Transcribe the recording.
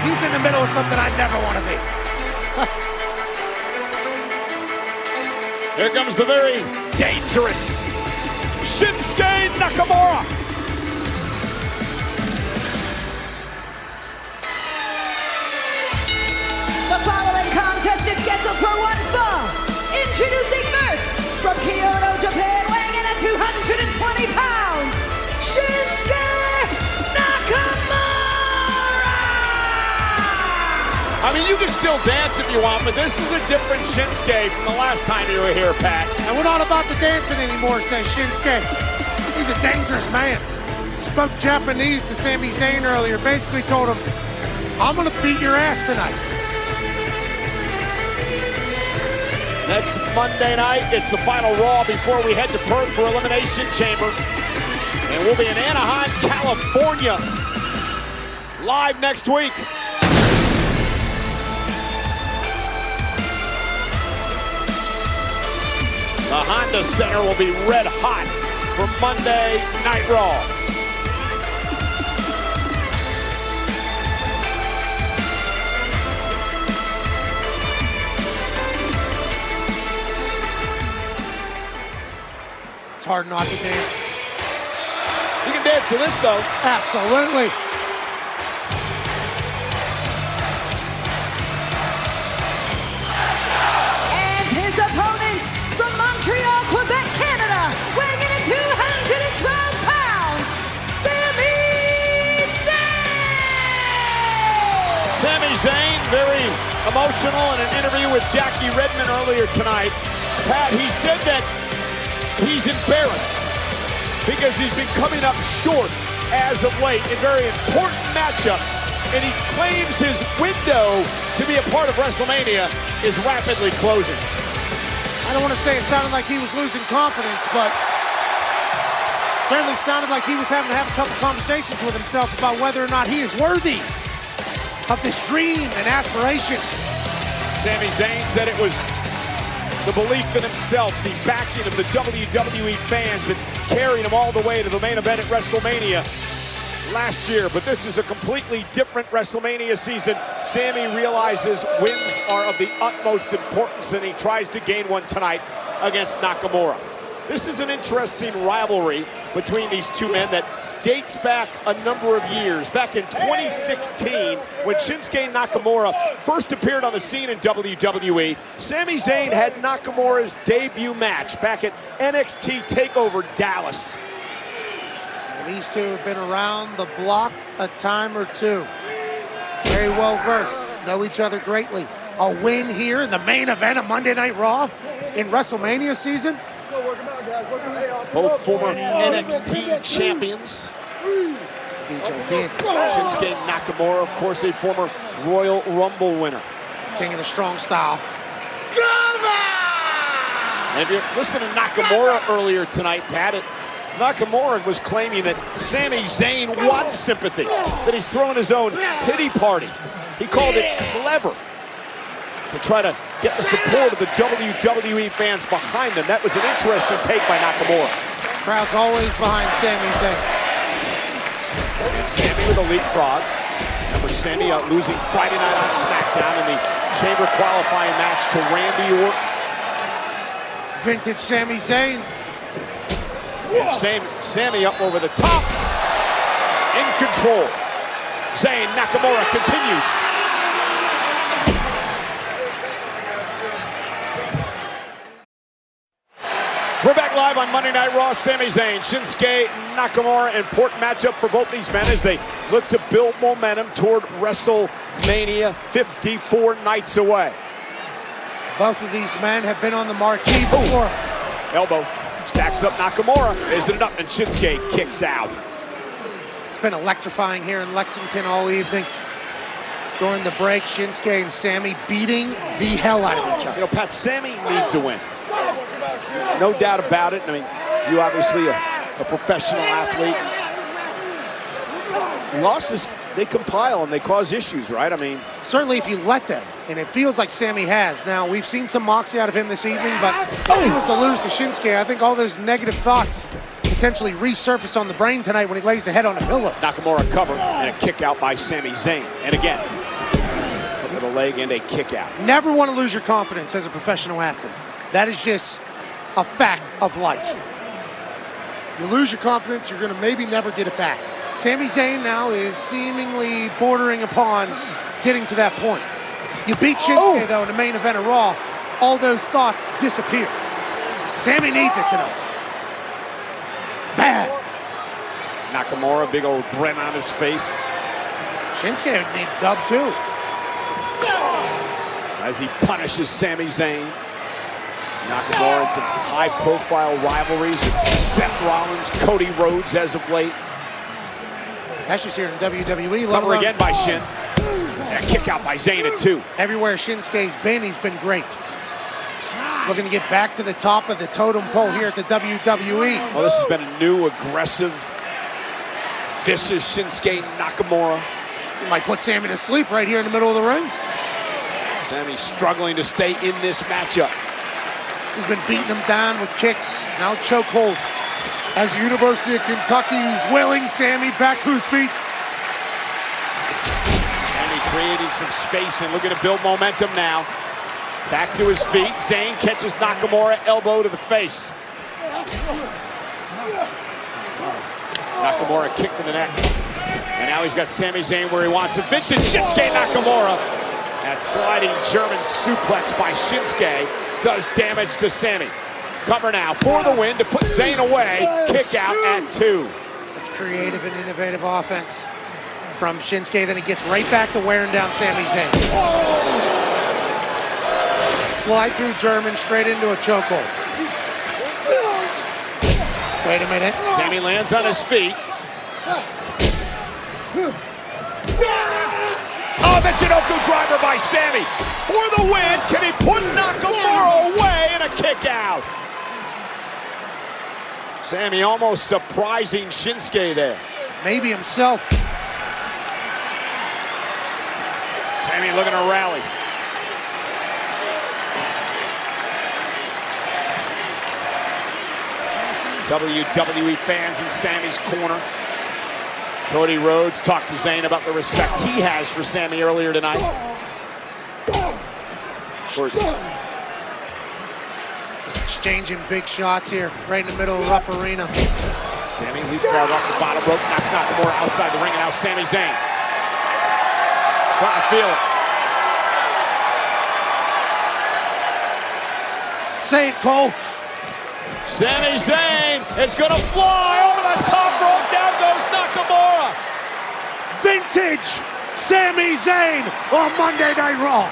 He's in the middle of something I never want to be. Here comes the very dangerous Shinsuke Nakamura. The following contest is scheduled for one fall. Introducing first, from Kyoto, Japan, weighing in at 220 pounds, Shinsuke Nakamura! I mean, you can still dance if you want, but this is a different Shinsuke from the last time you were here, Pat. And we're not about the dancing anymore, says Shinsuke. He's a dangerous man. Spoke Japanese to Sami Zayn earlier. Basically told him, I'm going to beat your ass tonight. Next Monday night, it's the final Raw before we head to Perth for Elimination Chamber. And we'll be in Anaheim, California, live next week. The Honda Center will be red hot for Monday Night Raw. It's hard not to dance. You can dance to this, though. Absolutely. And his opponent from Montreal, Quebec, Canada, weighing in at 212 pounds, Sami Zayn! Sami Zayn, very emotional in an interview with Jackie Redmond earlier tonight. Pat, he said that he's embarrassed because he's been coming up short as of late in very important matchups, and he claims his window to be a part of WrestleMania is rapidly closing. I don't want to say it sounded like he was losing confidence, but certainly sounded like he was having to have a couple conversations with himself about whether or not he is worthy of this dream and aspiration. Sami Zayn said it was the belief in himself, the backing of the WWE fans that carried him all the way to the main event at WrestleMania last year. But this is a completely different WrestleMania season. Sami realizes wins are of the utmost importance, and he tries to gain one tonight against Nakamura. This is an interesting rivalry between these two men that dates back a number of years. Back in 2016, when Shinsuke Nakamura first appeared on the scene in WWE, Sami Zayn had Nakamura's debut match back at NXT TakeOver Dallas. And these two have been around the block a time or two. Very well versed, know each other greatly. A win here in the main event of Monday Night Raw in WrestleMania season. Both former NXT champions. Shinsuke Nakamura, of course, a former Royal Rumble winner. King of the strong style. And if you listen to Nakamura earlier tonight, Pat, Nakamura was claiming that Sami Zayn wants sympathy, that he's throwing his own pity party. He called it clever to try to get the support of the WWE fans behind them. That was an interesting take by Nakamura. Crowd's always behind Sami Zayn. Sami with a leapfrog. Remember Sami losing Friday night on SmackDown in the Chamber qualifying match to Randy Orton. Vintage Sami Zayn. Sami up over the top. In control. Zayn, Nakamura continues. We're back live on Monday Night Raw. Sami Zayn, Shinsuke Nakamura, important matchup for both these men as they look to build momentum toward WrestleMania 54 nights away. Both of these men have been on the marquee before. Elbow stacks up Nakamura. Isn't enough, and Shinsuke kicks out. It's been electrifying here in Lexington all evening. During the break, Shinsuke and Sami beating the hell out of each other. You know, Pat, Sami needs a win. No doubt about it. I mean, you obviously a professional athlete. Losses, they compile and they cause issues, right? I mean, certainly if you let them, and it feels like Sami has. Now, we've seen some moxie out of him this evening, but if he was to lose to Shinsuke, I think all those negative thoughts potentially resurface on the brain tonight when he lays the head on the pillow. Nakamura cover and a kick out by Sami Zayn. And again, to the leg and a kick out. Never want to lose your confidence as a professional athlete. That is just a fact of life. You lose your confidence, you're going to maybe never get it back. Sami Zayn now is seemingly bordering upon getting to that point. You beat Shinsuke, though, in the main event of Raw. All those thoughts disappear. Sami needs it tonight. Bad. Nakamura, big old grin on his face. Shinsuke would need a dub, too. As he punishes Sami Zayn. Nakamura in some high-profile rivalries with Seth Rollins, Cody Rhodes as of late. That's just here in WWE. Cover again by Shin. And a kick out by Zayn at 2. Everywhere Shinsuke's been, he's been great. Looking to get back to the top of the totem pole here at the WWE. Well, this has been a new, aggressive, vicious Shinsuke Nakamura. He might put Sami to sleep right here in the middle of the ring. Sami struggling to stay in this matchup. He's been beating him down with kicks. Now chokehold. As the University of Kentucky is willing Sami back to his feet. Sami creating some space and looking to build momentum now. Back to his feet. Zayn catches Nakamura, elbow to the face. Nakamura kick to the neck. And now he's got Sami Zayn where he wants him. Vincent Shinsuke Nakamura. That sliding German suplex by Shinsuke does damage to Sami. Cover now for the win to put Zayn away. Kick out at 2. Such creative and innovative offense from Shinsuke. Then he gets right back to wearing down Sami Zayn. Slide through German straight into a chokehold. Wait a minute. Sami lands on his feet. Oh, the Michinoku driver by Sami for the win. Can he put Nakamura away in a kick out? Sami almost surprising Shinsuke there. Maybe himself. Sami looking to rally. WWE fans in Sami's corner. Cody Rhodes talked to Zayn about the respect he has for Sami earlier tonight. Just exchanging big shots here, right in the middle of Rupp Arena. Sami leapfrog off the bottom rope, knocks Nakamura outside the ring, and now Sami Zayn. Trying to feel it. Say it, Cole. Sami Zayn is going to fly over the top rope. Down goes Nakamura. Vintage Sami Zayn on Monday Night Raw.